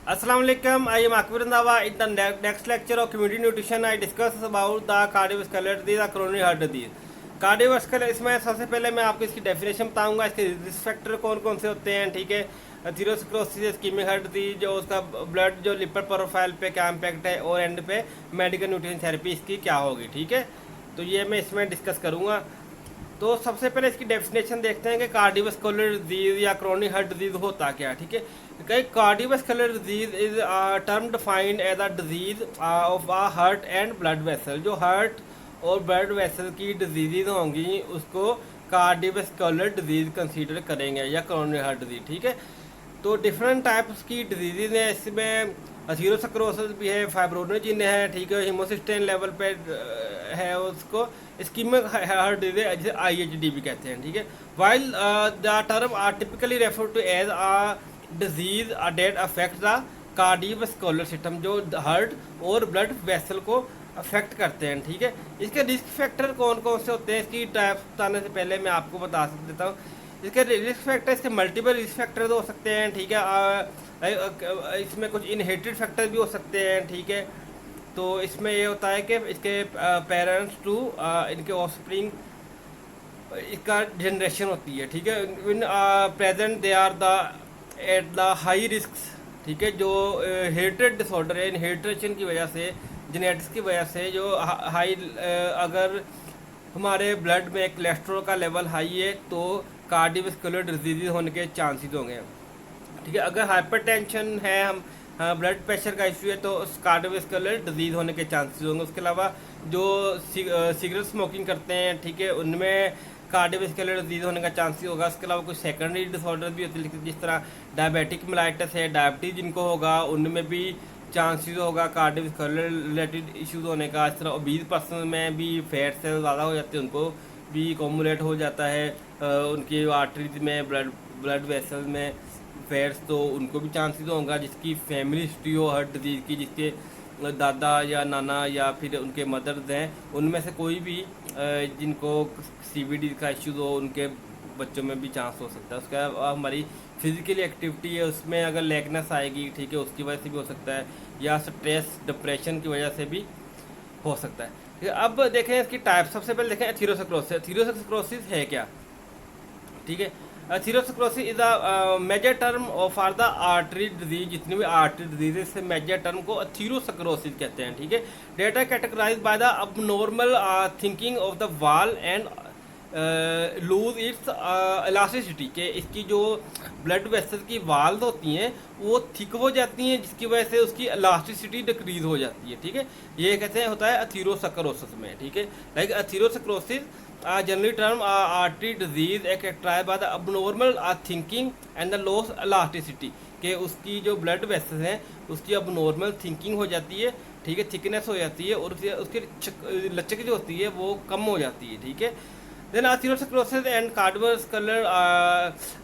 Assalamu alaikum. I am Akbar Randhawa. In the next lecture of community nutrition, I discuss about the cardiovascular disease, the coronary heart disease. Cardiovascular इसमें सबसे पहले मैं आपको इसकी definition बताऊंगा, इसके risk factor कौन कौन से होते हैं, ठीक है। एथेरोस्क्लेरोसिस, इस्कीमिक हार्ट डिजीज, जो उसका ब्लड जो लिपिड प्रोफाइल पे क्या इम्पैक्ट है, और एंड पे मेडिकल न्यूट्रिशन थेरेपी इसकी क्या होगी, ठीक है। तो ये मैं इसमें डिस्कस करूँगा। तो सबसे पहले इसकी डेफिनेशन देखते हैं कि कार्डियोवास्कुलर डिजीज या क्रोनिक हार्ट डिजीज होता क्या, ठीक है। कई cardiovascular disease is term defined as a disease of a heart and blood vessel. जो हार्ट और ब्लड वेसल की डिजीज होंगी उसको कार्डियोवास्कुलर डिजीज कंसीडर करेंगे या क्रोनिक हार्ट डिजीज, ठीक है। तो डिफरेंट टाइप्स की डिजीज़ हैं, इसमें एथेरोस्क्लेरोसिस भी है, फाइब्रोनोजिन है, ठीक है, हिमोसिस्टेन लेवल पे है उसको इस्कीमिक हार्ट डिजीज जिसे IHD भी कहते हैं, ठीक है। While the term are typically refer to as a disease that affect the cardiovascular system, जो हार्ट और ब्लड वेसल को अफेक्ट करते हैं, ठीक है। इसके रिस्क फैक्टर कौन कौन से होते हैं, इसकी टाइप्स बताने से पहले मैं आपको बता देता हूँ। इसके रिस्क फैक्टर, इसके मल्टीपल रिस्क फैक्टर हो सकते हैं, ठीक है। इसमें कुछ इनहेरिटेड फैक्टर भी हो सकते हैं, ठीक है। तो इसमें ये होता है कि इसके पेरेंट्स टू इनके ऑफस्प्रिंग इसका जनरेशन होती है, ठीक है। In present they are the at the high risk, ठीक है। जो हेरिटेड डिसऑर्डर है, इनहेरिटेशन की वजह से, जेनेटिक्स की वजह से जो हाई अगर हमारे ब्लड में कोलेस्ट्रॉल का लेवल हाई है तो कार्डियोवास्कुलर डिजीज होने के चांसेस होंगे, ठीक है। अगर हाइपरटेंशन है, हम ब्लड प्रेशर का इशू है, तो उस कार्डियोवास्कुलर डिजीज होने के चांसेस होंगे। उसके अलावा जो सिगरेट स्मोकिंग करते हैं, ठीक है, उनमें कार्डियोवास्कुलर डिजीज होने का चांसेस होगा। उसके अलावा कुछ सेकेंडरी डिसऑर्डर भी होते हैं, जिस तरह डायबिटिक मेलाइटिस है, डायबिटीज जिनको होगा उनमें भी चांसेस होगा कार्डियोवास्कुलर रिलेटेड इश्यूज होने का। इस तरह ओबीज पर्सन में भी फैट से ज़्यादा हो जाते हैं, उनको भी कॉमुलेट हो जाता है उनकी आर्टरीज में, ब्लड वेसल में फैट्स, तो उनको भी चांसेस होगा। जिसकी फैमिली हिस्ट्री हो हार्ट डिजीज़ की, जिसके दादा या नाना या फिर उनके मदर्स हैं, उनमें से कोई भी जिनको CVD का इश्यूज हो, उनके बच्चों में भी चांस हो सकता है। उसका हमारी फिजिकली एक्टिविटी है, उसमें अगर लेगनेस आएगी, ठीक है, उसकी वजह से भी हो सकता है, या स्ट्रेस डिप्रेशन की वजह से भी हो सकता है, ठीक है। अब देखें इसकी टाइप। सबसे पहले देखें एथेरोस्क्लेरोसिस। एथेरोस्क्लेरोसिस है क्या, ठीक है। Atherosclerosis is a major term for the artery disease. जितनी भी आर्टरी डिजीज से मेजर टर्म को एथेरोस्क्लेरोसिस कहते हैं, ठीक है। Data categorize by the abnormal thinking of the wall and lose its elasticity, के इसकी जो ब्लड वेसल की वाल्स होती हैं वो थिक हो जाती हैं, जिसकी वजह से उसकी इलास्टिसिटी डिक्रीज हो जाती है, ठीक है। ये कहते हैं होता है एथेरोस्क्लेरोसिस में, ठीक है। Like atherosclerosis generally term artery disease characterized by the abnormal thinking and the loss elasticity, के उसकी जो ब्लड वेसल हैं उसकी अबनॉर्मल थिंकिंग हो जाती है, ठीक है, थिकनेस हो जाती है, और उसकी लचक जो होती है वो कम हो जाती है, ठीक है। Then atherosclerosis and cardiovascular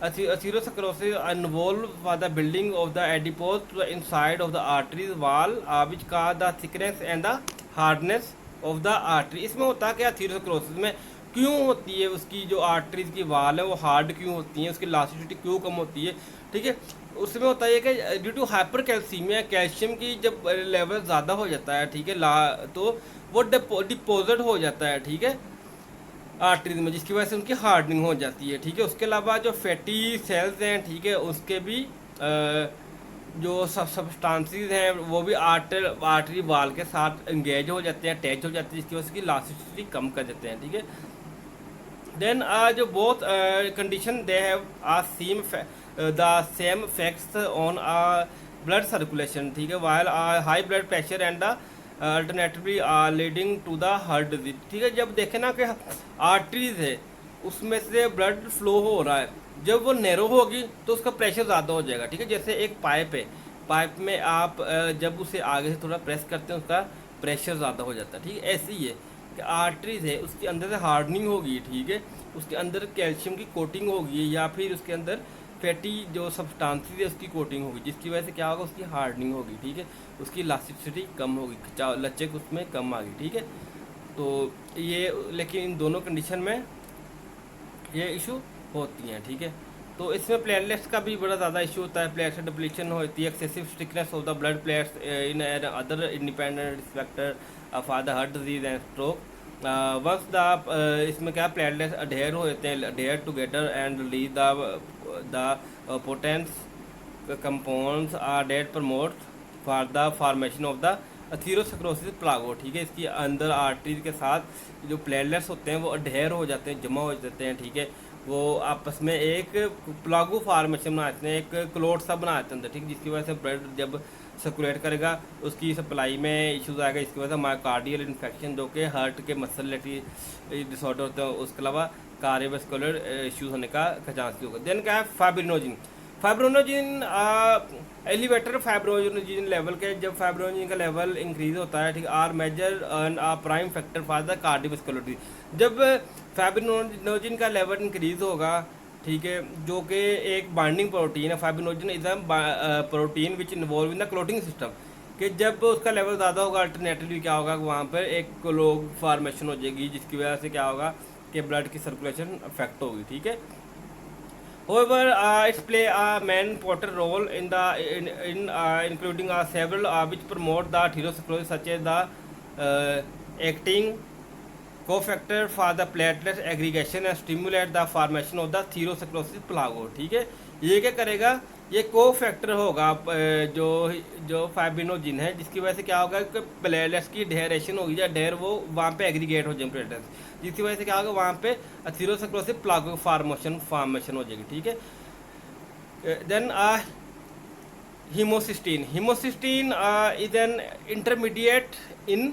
atherosclerosis involve for the building of the adipose to the inside of the arteries wall, which cause the thickness and the hardness of the artery. इसमें होता है क्या, एथेरोस्क्लेरोसिस में क्यों होती है, उसकी जो आर्टरीज की वाल है वो हार्ड क्यों होती है, उसकी इलास्टिसिटी क्यों कम होती है, ठीक है। उसमें होता है कि due to hypercalcaemia, calcium की जब लेवल ज़्यादा हो जाता है, ठीक है, तो वो डिपोजिट हो जाता है, ठीक है, आर्टरीज में, जिसकी वजह से उनकी हार्डनिंग हो जाती है, ठीक है। उसके अलावा जो फैटी सेल्स हैं, ठीक है, उसके भी जो सब्सटेंसेस हैं वो भी आर्टरी वाल के साथ एंगेज हो जाते हैं, अटैच हो जाते हैं, जिसकी वजह से इलास्टिसिटी कम कर देते हैं, ठीक है। देन जो both condition they have the same effects on blood circulation, ठीक है, while high blood pressure and the alternatively leading to the heart disease, ठीक है। जब देखें ना कि आर्टरीज है उसमें से ब्लड फ्लो हो रहा है, जब वो नैरो होगी तो उसका प्रेशर ज़्यादा हो जाएगा, ठीक है। जैसे एक पाइप है, पाइप में आप जब उसे आगे से थोड़ा प्रेस करते हैं उसका प्रेशर ज़्यादा हो जाता है, ठीक है। ऐसे ही है कि आर्टरीज है उसके अंदर से हार्डनिंग होगी, ठीक है, उसके अंदर कैल्शियम की कोटिंग होगी, या फिर उसके अंदर फैटी जो सब्सटेंसेस है उसकी कोटिंग होगी, जिसकी वजह से क्या होगा, उसकी हार्डनिंग होगी, ठीक है, उसकी इलास्टिसिटी कम होगी, लचक उसमें कम आ गई, ठीक है। तो ये लेकिन इन दोनों कंडीशन में ये इशू होती हैं, ठीक है। तो इसमें प्लेटलेट्स का भी बड़ा ज़्यादा इशू होता है, प्लेटलेट डिप्लीशन होती है, excessive stickiness of the blood plates in other independent respecter for the heart disease and stroke. Once the इसमें क्या प्लेटलेट्स अडेयर हो जाते हैं, adhere together and release the potent compounds are that promote for the formation of the atherosclerosis plaque. ठीक है, इसकी अंदर arteries के साथ जो प्लेटलेट्स होते हैं वो अडेयर हो जाते हैं, जमा हो जाते हैं। ठीक है, वो आपस में एक प्लागो फार्मेशन बनाते हैं, एक क्लोट सा बनाते हैं, ठीक, जिसकी वजह से ब्लड जब सर्कुलेट करेगा उसकी सप्लाई में इश्यूज आएगा, इसकी वजह से मायोकार्डियल इन्फेक्शन जो कि हार्ट के मसल डिसऑर्डर होते हैं, उसके अलावा कार्डियोवैस्कुलर इश्यूज होने का चांस होगा। देन क्या है fibrinogen. Fibrinogen elevator fibrinogen level के, जब फाइब्रोनोजिन का लेवल इंक्रीज होता है, ठीक, are major prime factor for the cardiovascular disease. जब फाइब्रोनोजिन का लेवल इंक्रीज होगा, ठीक है, जो कि एक बाइंडिंग प्रोटीन है, fibrinogen is a protein which involve in the clotting system, कि जब उसका लेवल ज़्यादा होगा अल्टरनेटिवली क्या होगा, वहाँ पर एक क्लोग फॉर्मेशन हो जाएगी, जिसकी वजह से क्या होगा कि ब्लड की सर्कुलेशन अफेक्ट होगी। ठीक है, however it's play a main important role in including several which promote the atherosclerosis, such as the acting cofactor for the platelet aggregation and stimulate the formation of the atherosclerosis plaque। ठीक है, ये क्या करेगा, ये cofactor होगा जो fibrinogen है, जिसकी वजह से क्या होगा कि प्लेटलेट्स की डेहरेशन होगी, या डेर वो वहाँ पे एग्रीगेट हो जाए प्लेटलेट्स, जिसकी वजह से क्या होगा वहाँ पे अथीरोस्क्लेरोसिस प्लाक फॉर्मेशन हो जाएगी। ठीक है, then homocysteine. Homocysteine is an intermediate in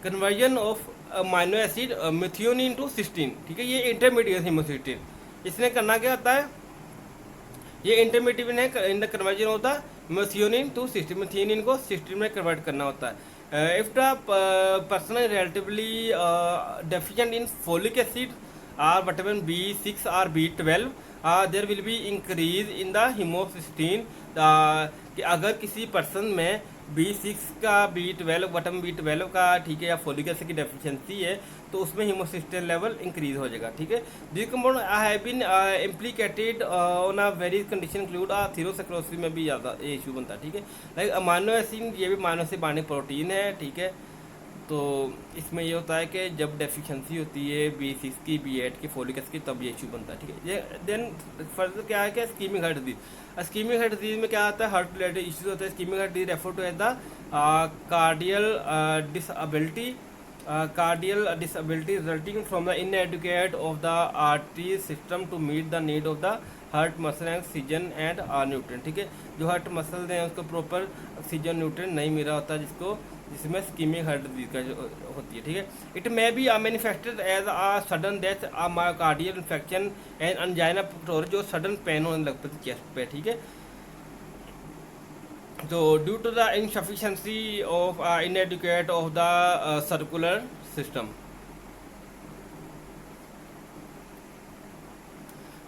conversion of amino acid methionine to cysteine. ठीक है, ये इंटरमीडिएट हीमोसिस्टीन, इसने करना क्या होता है, ये इंटरमीडिएट है इन द कन्वर्जन होता है मेथियोनिन टू सिस्टीन, मेथियोनिन को सिस्टीन में कन्वर्ट करना होता है। If the person is relatively deficient in folic acid or vitamin B6 or B12, there will be increase in the homocysteine। कि अगर किसी पर्सन में B6 का B12 विटामिन B12 का, ठीक है, या फोलिक एसिड की डेफिशिएंसी है, तो उसमें हीमोसिस्टीन लेवल इंक्रीज हो जाएगा। ठीक है, this compound have been implicated on a very condition include atherosclerosis में भी ज़्यादा ये इशू बनता है। ठीक है, लाइक अमाइनो एसिड, ये भी अमाइनो एसिड बाइंडिंग प्रोटीन है। ठीक है, तो इसमें ये होता है कि जब डेफिशिएंसी होती है B6 की, B8 की, फोलिक एसिड की, तब ये इशू बनता है। ठीक है, ये देन फर्दर क्या है कि ischaemic heart disease. Ischaemic heart disease में क्या आता है, हार्ट रिलेटेड इश्यूज होते हैं। Ischaemic heart disease refer to as the cardial disability resulting from the inadequate of the artery system to meet the need of the heart muscle and oxygen and nutrient. ठीक है, जो heart muscle हैं उसको proper oxygen nutrient नहीं मिल रहा होता, जिसमें ischaemic heart disease का होती है। ठीक है, it may be manifested as a sudden death, a myocardial infection and angina pectoris, जो सडन पेन होने लगता है चेस्ट पे। ठीक है, तो due to the insufficiency of inadequate of the circular system.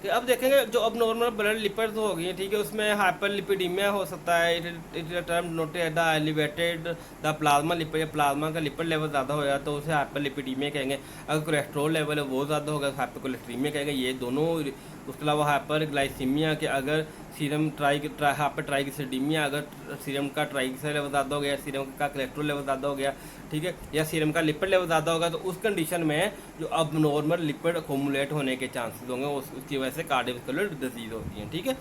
तो अब देखेंगे जो अब नॉर्मल ब्लड लिपिड्स हो गई, ठीक है, उसमें हाइपरलिपिडीमिया हो सकता है। It term noted the elevated the plasma lipid, plasma का लिपिड लेवल ज़्यादा हो जाए तो उसे हाइपरलिपिडीमिया कहेंगे। अगर कोलेस्ट्रॉल लेवल है वो ज़्यादा होगा, हाइपरकोलेस्ट्रीमिया कहेंगे। ये दोनों, उसके अलावा हाइपरग्लाइसीमिया के, अगर सीरम हाइपरट्राइग्लिसरीडीमिया, अगर सीरम का ट्राइग्लिसराइड लेवल ज़्यादा हो गया, सीरम का कोलेस्ट्रॉल लेवल ज़्यादा हो गया, ठीक है, या सीरम का लिपिड लेवल ज़्यादा होगा, तो उस कंडीशन में जो अब नॉर्मल लिपिड अकोमुलेट होने के चांसेस होंगे, उसकी वजह से कार्डियोवैस्कुलर डिजीज होती है। ठीक है,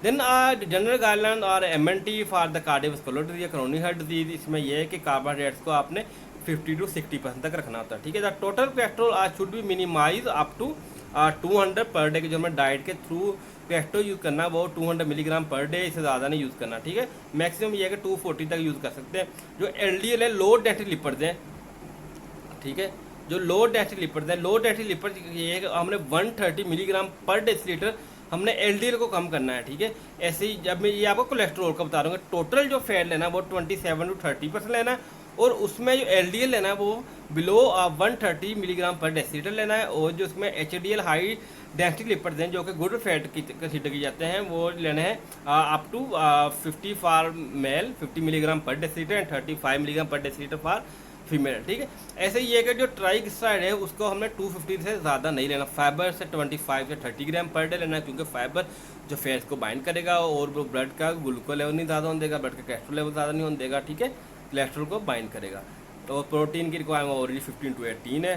देन जनरल गाइडलाइन और MNT for the cardiovascular disease या क्रोनिक हार्ट डिजीज, इसमें यह है कि कार्बोहाइड्रेट्स को आपने 50 to 60% तक रखना होता है। ठीक है, the total cholesterol should be minimise up to 200 per day के, जो हमें डाइट के थ्रू कोलेस्ट्रॉल यूज़ करना वो 200 मिलीग्राम पर डे, इससे ज़्यादा नहीं यूज़ करना। ठीक है, मैक्सिमम ये है कि 240 तक यूज़ कर सकते हैं। जो LDL है, लो डेंसिटी लिपिड्स हैं, ठीक है, जो लो डेंसिटी लिपिड्स हैं, लो डेंसिटी लिपिड्स ये है कि हमने 130 मिलीग्राम पर डेसीलीटर हमने LDL को कम करना है। ठीक है, ऐसे ही जब मैं ये आपको कोलेस्ट्रॉल का बता रहा हूँ, टोटल जो फैट लेना है वो 27 to 30% लेना है, और उसमें जो LDL लेना है वो बिलो 130 मिलीग्राम पर डेसीलीटर लेना है, और जो उसमें HDL हाई डेंसिटी लिपिड्स हैं जो कि गुड फैट की कंसीडर किए जाते हैं, वो लेने हैं up to 50 for male 50 milligram per decilitre and 35 milligram per decilitre for female, ठीक है। ऐसे ही ये कि जो ट्राइग्लिसराइड है उसको हमने 250 से ज़्यादा नहीं लेना, फाइबर से 25 से 30 ग्राम पर डे लेना है, क्योंकि फाइबर जो फैट्स को बाइंड करेगा और वो ब्लड का ग्लूकोज लेवल नहीं ज़्यादा होने देगा, ब्लड का कोलेस्ट्रॉल लेवल ज़्यादा नहीं होने देगा, ठीक है, कोलेस्ट्रॉल को बाइंड करेगा। तो प्रोटीन की रिक्वायरमेंट ऑलरेडी 15 to 18 है।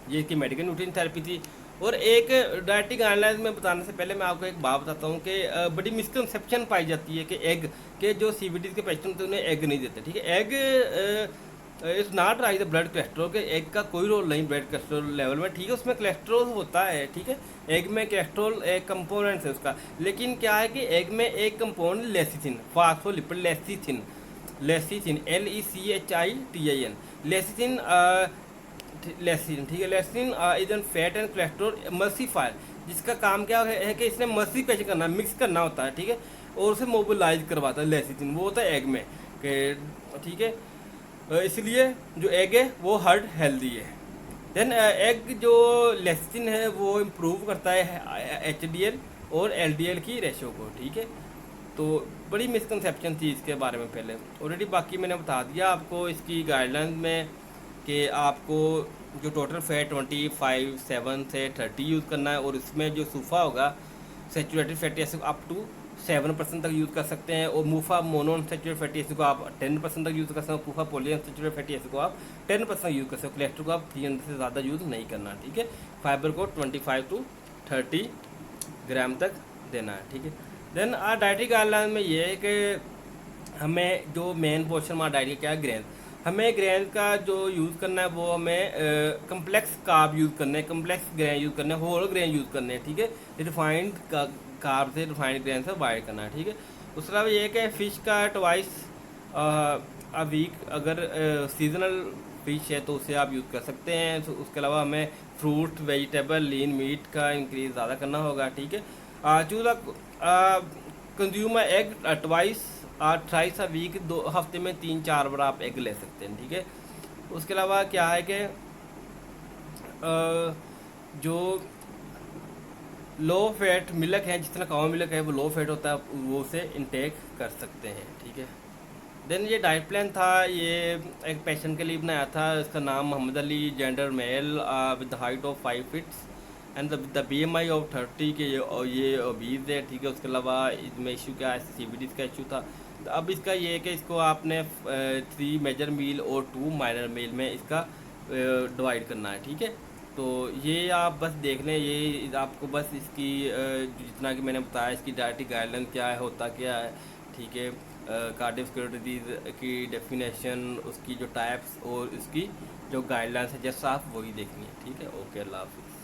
ये इसकी मेडिकल न्यूट्रिशन थेरेपी थी। और एक डाइटिंग गाइडलाइंस में बताने से पहले मैं आपको एक बात बताता हूँ कि बड़ी मिसकंसेप्शन पाई जाती है कि एग के जो CVD के पेशेंट होते हैं उन्हें एग नहीं देते, ठीक है। Egg it's not rise the blood cholesterol के, एग का कोई रोल नहीं ब्लड कोलेस्ट्रॉल लेवल में, ठीक है। उसमें कोलेस्ट्रॉल होता है, ठीक है, एग में कोलेस्ट्रॉल एक कंपोनेंट है उसका, लेकिन क्या है कि एग में एक component lecithin, phospholipid lecithin, lecithin LECHITIN, lecithin लेसिन, ठीक है। Lecithin is an fat and cholesterol emulsifier, जिसका काम क्या है कि इसने मल्सी पेश करना, मिक्स करना होता है, ठीक है, और उसे मोबिलाइज करवाता है। लेसिथिन वो होता है एग में के, ठीक है। इसलिए जो एग है वो हार्ट हेल्दी है। देन एग जो लेसिथिन है वो इम्प्रूव करता है HDL और LDL की रेशो को, ठीक है। तो बड़ी मिसकंसेप्शन थी इसके बारे में पहले ऑलरेडी, बाकी मैंने बता दिया आपको इसकी गाइडलाइन में कि आपको जो टोटल फैट 25, 7 से 30 यूज़ करना है, और इसमें जो सूफा होगा saturated fatty acid up to 7% तक यूज़ कर सकते हैं, और मूफा मोनोअनसैचुरेटेड फैटी एसिड को आप 10% तक यूज़ कर सकते हो, मूफा पॉलीअनसैचुरेटेड फैटी एसिड को आप 10% यूज़ कर सकते हो। कोलेस्ट्रॉल को आप 300 से ज़्यादा यूज़ नहीं करना, ठीक है। फाइबर को 25 to 30 ग्राम तक देना है, ठीक है। देन डाइटरी गाइडलाइन में ये है कि हमें जो मेन पोर्शन हमारा डाइट का क्या है, ग्रेन, हमें ग्रेन का जो यूज़ करना है वो हमें कम्प्लेक्स कार्ब यूज़ करने हैं, कम्प्लेक्स ग्रेन यूज़ करने हैं, होल ग्रेन यूज़ करने हैं, ठीक है। रिफाइंड कार्ब से, रिफाइंड ग्रेन से अवॉइड करना है, ठीक है। उसके अलावा ये है कि फ़िश का ट्वाइस अ वीक अगर सीजनल फिश है तो उसे आप यूज़ कर सकते हैं। तो उसके अलावा हमें फ्रूट, वेजिटेबल, लीन मीट का इंक्रीज ज़्यादा करना होगा, ठीक है। Choose consume egg twice thrice a week, 2 हफ्ते में 3-4 बार आप एग ले सकते हैं, ठीक है। उसके अलावा क्या है कि जो लो फैट मिल्क है, जितना कावा मिल्क है वो लो फैट होता है, वो उसे इनटेक कर सकते हैं, ठीक है। देन ये डाइट प्लान था, ये एक पेशेंट के लिए बनाया था, इसका नाम Mohammad Ali, gender male with the height of 5 feet and the BMI of 30 के, ये ओबीज है, ठीक है। उसके अलावा इसमें इशू क्या है, CVD का इशू था। तो अब इसका ये है कि इसको आपने 3 मेजर मील और 2 माइनर मील में इसका डिवाइड करना है, ठीक है। तो ये आप बस देख लें, ये आपको बस इसकी जितना कि मैंने बताया इसकी डाइटरी गाइडलाइन क्या है, होता क्या है, ठीक है। कार्डियोवैस्कुलर डिजीज़ की डेफिनेशन, उसकी जो टाइप्स और उसकी जो गाइडलाइंस है जैसा आप वही देखनी है, ठीक है। ओके, अल्लाह हाफिज़।